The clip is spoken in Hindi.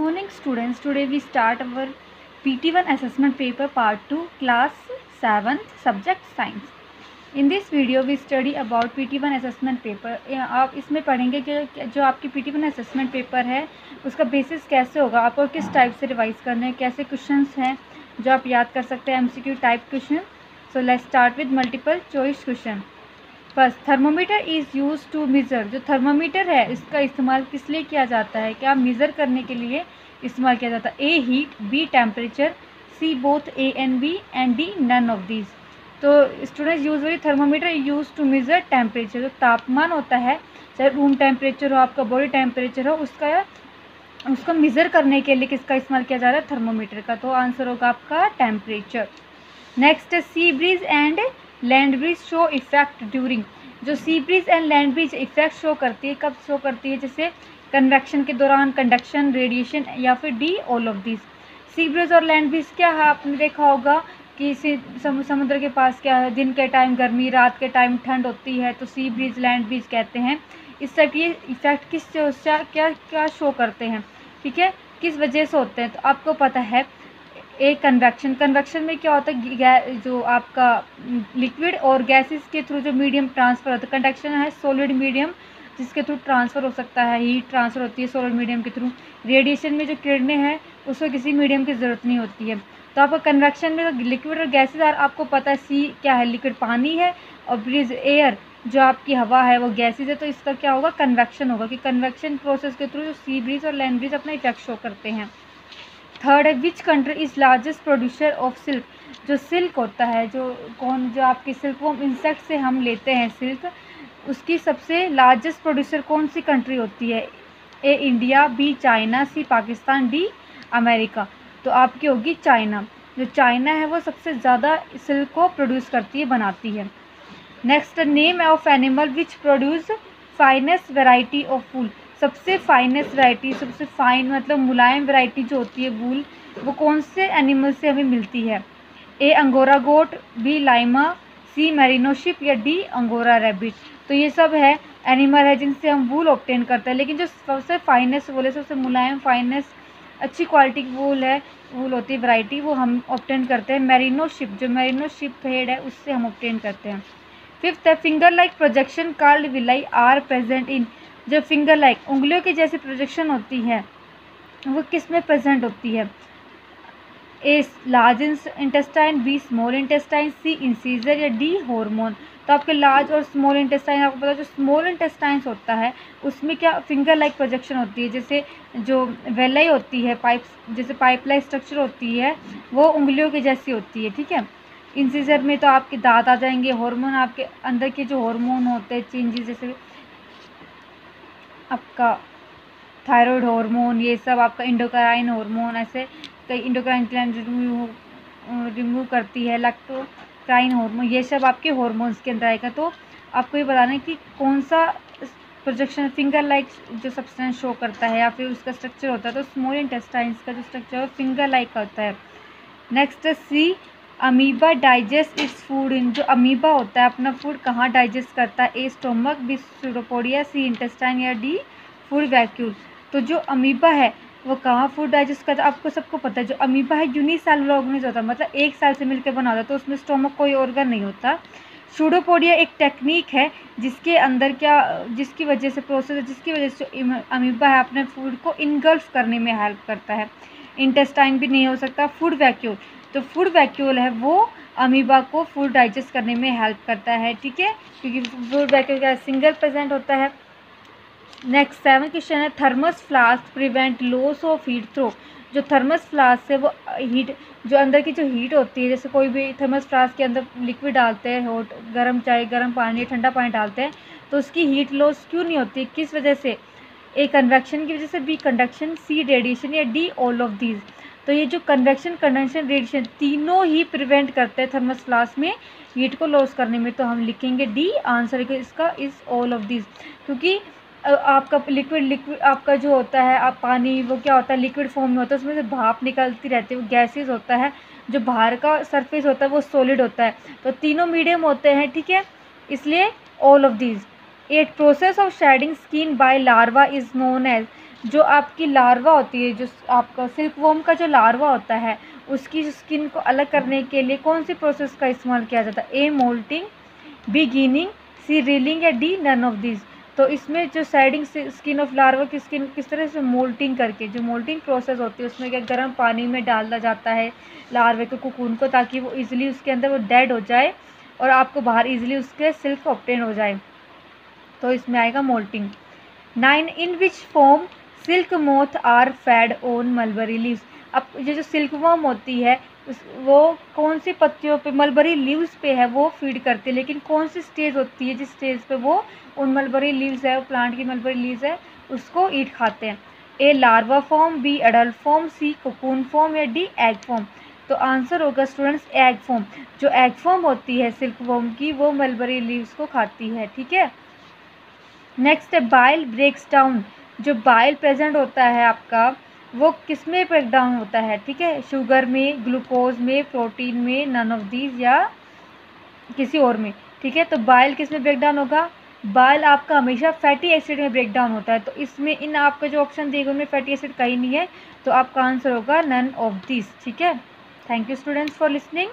Morning students, today we start our PT1 assessment paper part 2 class 7th subject science. In this video we study about PT1 assessment paper. आप इसमें पढ़ेंगे कि जो आपकी PT1 assessment paper है उसका बेसिस कैसे होगा, आपको किस टाइप से रिवाइज करना है, कैसे क्वेश्चंस हैं जो आप याद कर सकते हैं, MCQ type question. So let's start with multiple choice question. First, thermometer is use to measure. जो थर्मोमीटर है इसका इस्तेमाल किस लिए किया जाता है, क्या मेज़र करने के लिए इस्तेमाल किया जाता है. A heat, B temperature, C both A and B and D none of these. तो students usually thermometer use to measure temperature. जो तापमान होता है, चाहे रूम टेम्परेचर हो, आपका बॉडी टेम्परेचर हो, उसको मेज़र करने के लिए किसका इस्तेमाल किया जा रहा है, थर्मोमीटर का. तो आंसर होगा आपका temperature. Next, sea breeze and land breeze show effect during. जो sea breeze and land breeze effect show करती है, कब शो करती है, जैसे कन्वेक्शन के दौरान, कंडक्शन, रेडिएशन, या फिर D all of this. Sea breeze और लैंड ब्रीज क्या है, आपने देखा होगा कि समुद्र के पास क्या है, दिन के टाइम गर्मी, रात के टाइम ठंड होती है, तो सी ब्रीज लैंड ब्रीज कहते हैं. इस टाइप के इफेक्ट किस क्या शो करते हैं, ठीक है, किस वजह से होते हैं. तो आपको पता है एक कन्वेक्शन में क्या होता है, जो आपका लिक्विड और गैसेस के थ्रू जो मीडियम ट्रांसफ़र होता है. कंडक्शन है सॉलिड मीडियम जिसके थ्रू ट्रांसफ़र हो सकता है, हीट ट्रांसफ़र होती है सॉलिड मीडियम के थ्रू. रेडिएशन में जो किरणें हैं उसको किसी मीडियम की ज़रूरत नहीं होती है. तो आपका कन्वेक्शन में लिक्विड और गैसेस, आपको पता है सी क्या है, लिक्विड पानी है, और ब्रीज एयर जो आपकी हवा है वो गैसेस है. तो इसका क्या होगा, कन्वेक्शन होगा, कि कन्वेक्शन प्रोसेस के थ्रू जो सी ब्रीज और लैंड ब्रीज अपना इफेक्ट शो करते हैं. थर्ड है, which country is largest producer of silk. जो सिल्क होता है, जो आपकी सिल्क वो इंसेक्ट से हम लेते हैं सिल्क, उसकी सबसे लार्जेस्ट प्रोड्यूसर कौन सी कंट्री होती है. ए इंडिया, बी चाइना, सी पाकिस्तान, डी अमेरिका. तो आपकी होगी चाइना. जो चाइना है वो सबसे ज़्यादा सिल्क को प्रोड्यूस करती है, बनाती है. Next, name of animal which produce finest variety of wool. सबसे फाइनेस्ट वैरायटी, सबसे फाइन मतलब मुलायम वैरायटी जो होती है वूल, वो कौन से एनिमल से हमें मिलती है. ए अंगोरा गोट, बी लाइमा, सी मेरिनो शिप, या डी अंगोरा रैबिट. तो ये सब है एनिमल है जिनसे हम वूल ऑब्टेन करते हैं. लेकिन जो सबसे फाइनेस्ट वूल है, सबसे मुलायम फाइनेस्ट अच्छी क्वालिटी की वूल होती है वैरायटी, वो हम ऑब्टेन करते हैं मेरिनो शिप. जो मेरिनो शिप भेड़ है उससे हम ऑब्टेन करते हैं. फिफ्थ है, finger like projection called villi are present in. जो फिंगर लाइक उंगलियों की जैसी प्रोजेक्शन होती है वो किस में प्रेजेंट होती है. A large intestine, B small intestine, C incisor, या डी हार्मोन. तो आपके लार्ज और स्मॉल इंटेस्टाइन, आपको पता है जो स्मॉल इंटेस्टाइन्स होता है उसमें क्या फिंगर लाइक प्रोजेक्शन होती है. जैसे जो वेलाई होती है, जैसे पाइप लाइक स्ट्रक्चर होती है, वो उंगलियों की जैसी होती है, ठीक है. इंसीजर में तो आपके दांत आ जाएंगे. हार्मोन आपके अंदर के जो हार्मोन होते हैं चेंजेस, जैसे आपका थायराइड हार्मोन, ये सब आपका इंडोक्राइन हार्मोन, ऐसे कई इंडोक्राइन ग्लैंड रिमूव करती है, लैक्टोक्राइन हार्मोन, ये सब आपके हार्मोन्स के अंदर आएगा. तो आपको ये बताना है कि कौन सा प्रोजेक्शन फिंगर लाइक जो सब्सटेंस शो करता है या फिर उसका स्ट्रक्चर होता है. तो स्मॉल इंटेस्टाइन्स का जो स्ट्रक्चर है फिंगर लाइक का होता है. Next, C amoeba digest its food in. जो अमीबा होता है अपना फूड कहाँ डाइजेस्ट करता है. ए स्टोमक, बी सूडोपोडिया, सी इंटेस्टाइन, या डी फूड वैक्यूल. तो जो अमीबा है वो कहाँ फूड डाइजेस्ट करता है, आपको सबको पता है. जो अमीबा है यूनिसेलुलर ऑर्गेनिज्म होता है, मतलब एक सेल से मिलकर बना होता है, तो उसमें स्टोमक कोई ऑर्गन नहीं होता. सूडोपोडिया एक टेक्निक है जिसके अंदर जिसकी वजह से अमीबा है अपने फूड को इनगल्फ करने में हेल्प करता है. इंटेस्टाइन भी नहीं हो सकता. फूड वैक्यूल, तो फूड वैक्यूल है वो अमीबा को फूड डाइजेस्ट करने में हेल्प करता है, ठीक है, क्योंकि फूड वैक्यूल का सिंगल प्रेजेंट होता है. नेक्स्ट 7 क्वेश्चन है, thermos flask prevent loss of heat through. जो थर्मस फ्लास्क है वो हीट, जो अंदर की जो हीट होती है, जैसे कोई भी थर्मस फ्लास्क के अंदर लिक्विड डालते हैं, हॉट गर्म चाय, गर्म पानी, ठंडा पानी डालते हैं, तो उसकी हीट लॉस क्यों नहीं होती, किस वजह से. ए कन्वेक्शन की वजह से, बी कंडक्शन, सी रेडिएशन, या डी ऑल ऑफ दीज. तो ये जो कन्वेक्शन, कंडक्शन, रेडिएशन तीनों ही प्रिवेंट करते हैं थर्मस फ्लास्क में हीट को लॉस करने में. तो हम लिखेंगे डी आंसर इसका इज़ ऑल ऑफ दीज. क्योंकि आपका लिक्विड आपका जो होता है, आप पानी, वो क्या होता है, लिक्विड फॉर्म में होता है, उसमें से भाप निकलती रहती है, वो गैसेस होता है. जो बाहर का सरफेस होता है वो सॉलिड होता है. तो तीनों मीडियम होते हैं, ठीक है, इसलिए all of these. A process of shedding skin by larva is known as. जो आपकी लार्वा होती है, जो आपका सिल्क वॉर्म का जो लार्वा होता है, उसकी स्किन को अलग करने के लिए कौन सी प्रोसेस का इस्तेमाल किया जाता है? ए मोल्टिंग, बी गिनिंग, सी रीलिंग या डी नन ऑफ दिस। तो इसमें जो साइडिंग स्किन ऑफ लार्वा की स्किन किस तरह से मोल्टिंग करके, जो मोल्टिंग प्रोसेस होती है उसमें क्या गर्म पानी में डाला जाता है लार्वे को, कुकून को, ताकि वो इजीली उसके अंदर वो डेड हो जाए और आपको बाहर इजीली उसके सिल्क ऑब्टेन हो जाए। तो इसमें आएगा moulting. 9 in which form silk moth are fed on mulberry leaves. अब ये जो सिल्क वॉर्म होती है वो कौन सी पत्तियों पे, मलबरी लीव्स पे है वो फीड करती है, लेकिन कौन सी स्टेज होती है जिस स्टेज पे वो उन मलबरी लीव्स है, प्लांट की मलबरी लीव्स है, उसको ईट खाते हैं? A larva form, B adult form, C cocoon form या डी एग फॉर्म। तो आंसर होगा स्टूडेंट्स एग फॉर्म। जो एग फॉर्म होती है सिल्क वॉर्म की वो मलबरी लीव्स को खाती है। ठीक है, नेक्स्ट है बाइल ब्रेक्स डाउन। जो बाइल प्रेजेंट होता है आपका वो किस में ब्रेक डाउन होता है? ठीक है, शुगर में, ग्लूकोज में, प्रोटीन में, नन ऑफ दीज या किसी और में। ठीक है, तो बाइल किस में ब्रेक डाउन होगा? बाइल आपका हमेशा फैटी एसिड में ब्रेक डाउन होता है। तो इसमें इन आपका जो ऑप्शन दिए गए उनमें फैटी एसिड कहीं नहीं है, तो आपका आंसर होगा नन ऑफ दिस। ठीक है, thank you students for listening.